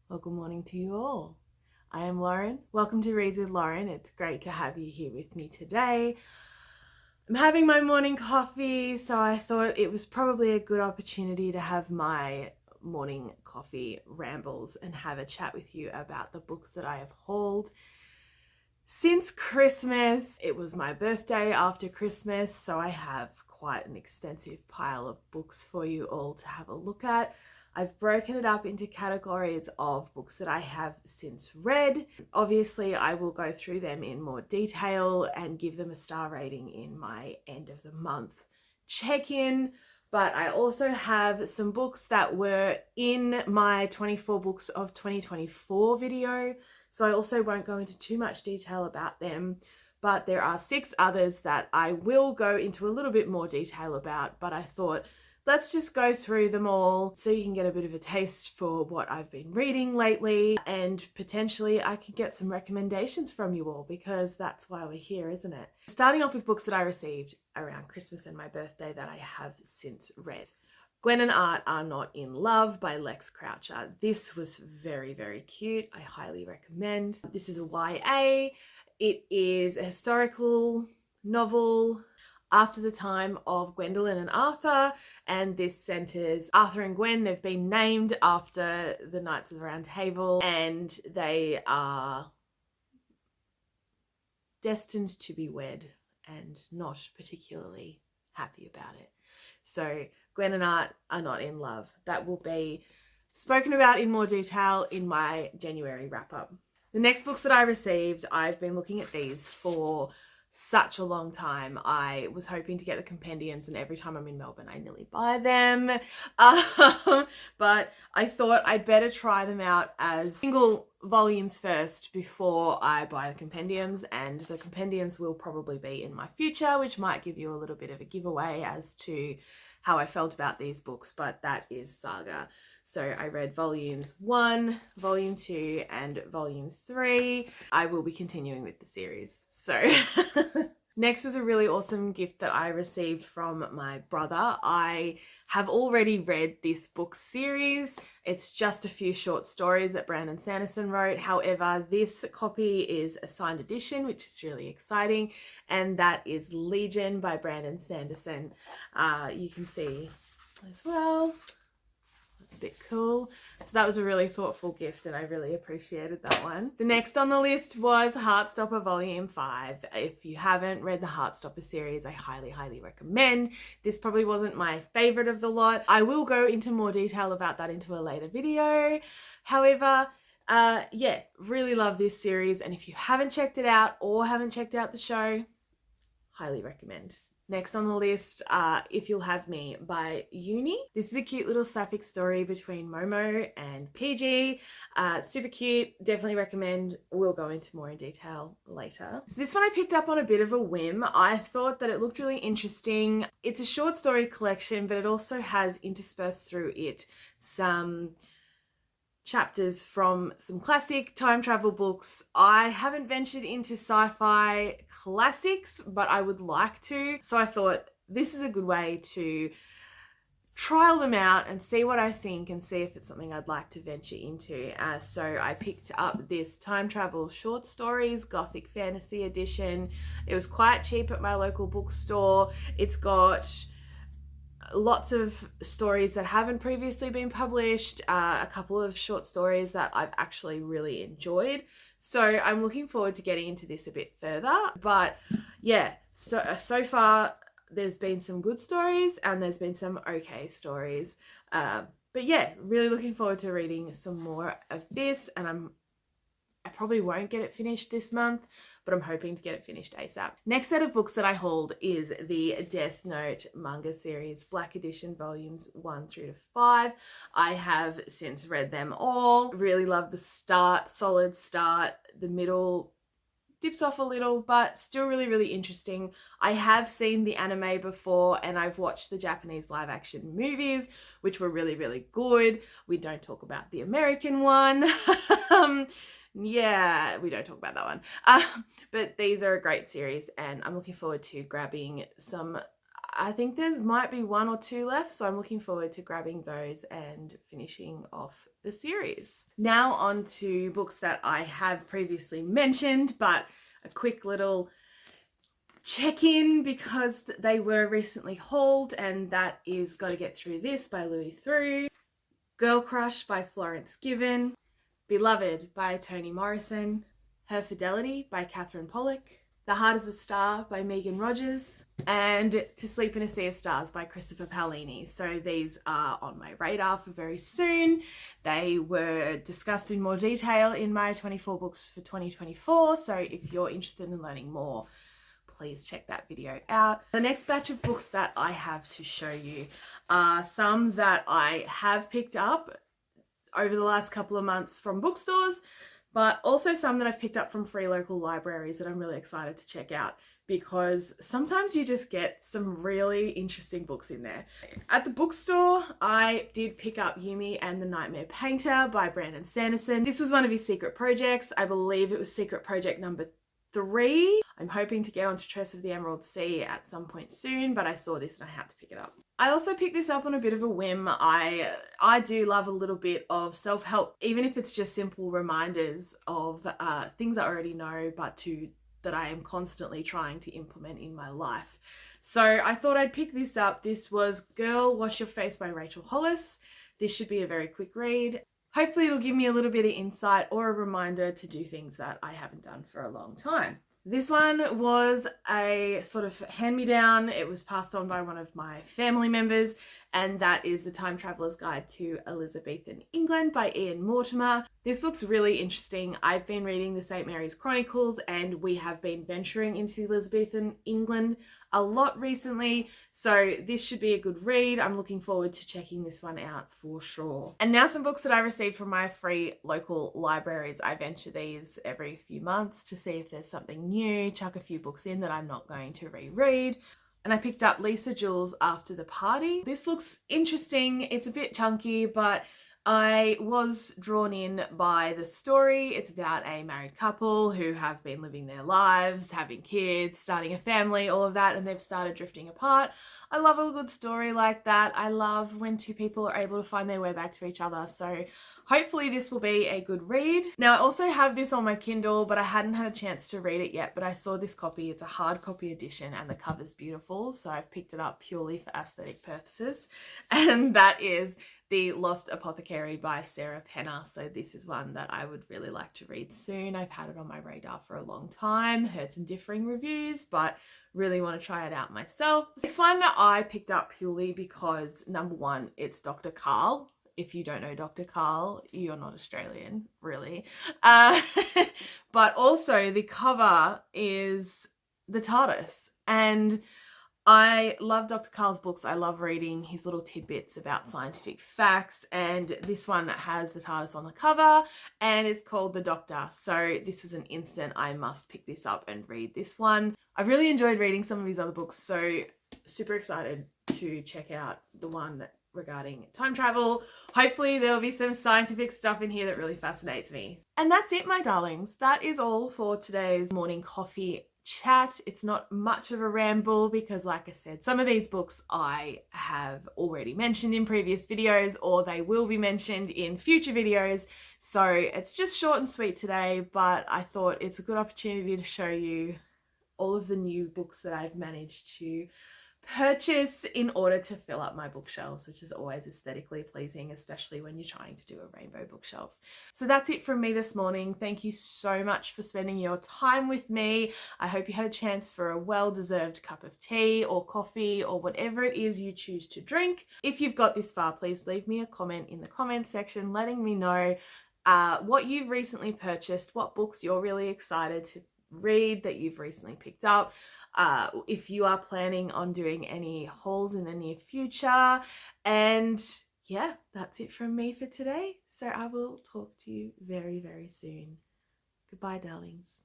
Well, good morning to you all. I am Lauren. Welcome to Reads with Lauren. It's great to have you here with me today. I'm having my morning coffee, so I thought it was probably a good opportunity to have my morning coffee rambles and have a chat with you about the books that I have hauled since Christmas. It was my birthday after Christmas, so I have quite an extensive pile of books for you all to have a look at. I've broken it up into categories of books that I have since read. Obviously, I will go through them in more detail and give them a star rating in my end of the month check-in. But I also have some books that were in my 24 books of 2024 video. So I also won't go into too much detail about them. But there are 6 others that I will go into a little bit more detail about. But I thought, let's just go through them all so you can get a bit of a taste for what I've been reading lately, and potentially I could get some recommendations from you all, because that's why we're here, isn't it? Starting off with books that I received around Christmas and my birthday that I have since read. Gwen and Art Are Not in Love by Lex Croucher. This was very, very cute. I highly recommend. This is a YA. It is a historical novel after the time of Gwendolyn and Arthur, and this centers Arthur and Gwen. They've been named after the Knights of the Round Table, and they are destined to be wed and not particularly happy about it. So Gwen and Art Are Not in Love. That will be spoken about in more detail in my January wrap-up. The next books that I received, I've been looking at these for such a long time. I was hoping to get the compendiums, and every time I'm in Melbourne I nearly buy them, but I thought I'd better try them out as single volumes first before I buy the compendiums, and the compendiums will probably be in my future, which might give you a little bit of a giveaway as to how I felt about these books, but that is Saga. So I read volumes 1, volume 2, and volume 3. I will be continuing with the series. So next was a really awesome gift that I received from my brother. I have already read this book series. It's just a few short stories that Brandon Sanderson wrote. However, this copy is a signed edition, which is really exciting. And that is Legion by Brandon Sanderson. You can see as well. It's a bit cool. So that was a really thoughtful gift, and I really appreciated that one. The next on the list was Heartstopper Volume 5. If you haven't read the Heartstopper series, I highly, highly recommend. This probably wasn't my favorite of the lot. I will go into more detail about that into a later video. However, yeah, really love this series, and if you haven't checked it out or haven't checked out the show, highly recommend. Next on the list, If You'll Have Me by Uni. This is a cute little sapphic story between Momo and PG. Super cute, definitely recommend. We'll go into more in detail later. So this one I picked up on a bit of a whim. I thought that it looked really interesting. It's a short story collection, but it also has interspersed through it some chapters from some classic time travel books. I haven't ventured into sci-fi classics, but I would like to. So I thought this is a good way to trial them out and see what I think and see if it's something I'd like to venture into. So I picked up this time travel short stories Gothic fantasy edition. It was quite cheap at my local bookstore. It's got lots of stories that haven't previously been published, a couple of short stories that I've actually really enjoyed. So I'm looking forward to getting into this a bit further. But yeah, so far there's been some good stories and there's been some okay stories. But yeah, really looking forward to reading some more of this, and I probably won't get it finished this month, but I'm hoping to get it finished ASAP. Next set of books that I hauled is the Death Note manga series, Black Edition volumes 1 through to 5. I have since read them all. Really love the start, solid start. The middle dips off a little, but still really, really interesting. I have seen the anime before, and I've watched the Japanese live action movies, which were really, really good. We don't talk about the American one. Yeah, we don't talk about that one. But these are a great series, and I'm looking forward to grabbing some I think there might be 1 or 2 left, so I'm looking forward to grabbing those and finishing off the series. Now on to books that I have previously mentioned, but a quick little check-in because they were recently hauled, and that is Gotta Get Through This by Louis Theroux, Girl Crush by Florence Given, Beloved by Toni Morrison, Her Fidelity by Catherine Pollock, The Heart is a Star by Megan Rogers, and To Sleep in a Sea of Stars by Christopher Paolini. So these are on my radar for very soon. They were discussed in more detail in my 24 books for 2024. So if you're interested in learning more, please check that video out. The next batch of books that I have to show you are some that I have picked up over the last couple of months from bookstores, but also some that I've picked up from free local libraries that I'm really excited to check out, because sometimes you just get some really interesting books in there. At the bookstore, I did pick up Yumi and the Nightmare Painter by Brandon Sanderson. This was one of his secret projects. I believe it was secret project number 3. I'm hoping to get onto Tress of the Emerald Sea at some point soon, but I saw this and I had to pick it up. I also picked this up on a bit of a whim. I do love a little bit of self-help, even if it's just simple reminders of things I already know, but that I am constantly trying to implement in my life. So I thought I'd pick this up. This was Girl, Wash Your Face by Rachel Hollis. This should be a very quick read. Hopefully it'll give me a little bit of insight or a reminder to do things that I haven't done for a long time. This one was a sort of hand-me-down. It was passed on by one of my family members, and that is The Time Traveller's Guide to Elizabethan England by Ian Mortimer. This looks really interesting. I've been reading the St. Mary's Chronicles, and we have been venturing into Elizabethan England a lot recently, so this should be a good read. I'm looking forward to checking this one out for sure. And now some books that I received from my free local libraries. I venture these every few months to see if there's something new, chuck a few books in that I'm not going to reread. And I picked up Lisa Jewell's After the Party. This looks interesting. It's a bit chunky, but I was drawn in by the story. It's about a married couple who have been living their lives, having kids, starting a family, all of that, and they've started drifting apart. I love a good story like that. I love when 2 people are able to find their way back to each other. So hopefully this will be a good read. Now I also have this on my Kindle, but I hadn't had a chance to read it yet, but I saw this copy. It's a hard copy edition and the cover's beautiful. So I've picked it up purely for aesthetic purposes. And that is The Lost Apothecary by Sarah Penner. So this is one that I would really like to read soon. I've had it on my radar for a long time, heard some differing reviews, but really want to try it out myself. This one I picked up purely because, number one, it's Dr. Karl. If you don't know Dr. Karl, you're not Australian, really. But also the cover is the TARDIS, and I love Dr. Karl's books. I love reading his little tidbits about scientific facts, and this one has the TARDIS on the cover and it's called The Doctor. So this was an instant I must pick this up and read this one. I really enjoyed reading some of his other books, so super excited to check out the one regarding time travel. Hopefully there'll be some scientific stuff in here that really fascinates me. And that's it, my darlings. That is all for today's morning coffee chat. It's not much of a ramble because, like I said, some of these books I have already mentioned in previous videos, or they will be mentioned in future videos. So it's just short and sweet today, but I thought it's a good opportunity to show you all of the new books that I've managed to purchase in order to fill up my bookshelves, which is always aesthetically pleasing, especially when you're trying to do a rainbow bookshelf. So that's it from me this morning. Thank you so much for spending your time with me. I hope you had a chance for a well-deserved cup of tea or coffee or whatever it is you choose to drink. If you've got this far, please leave me a comment in the comments section letting me know what you've recently purchased, what books you're really excited to read that you've recently picked up. If you are planning on doing any hauls in the near future. And yeah, that's it from me for today. So I will talk to you very, very soon. Goodbye, darlings.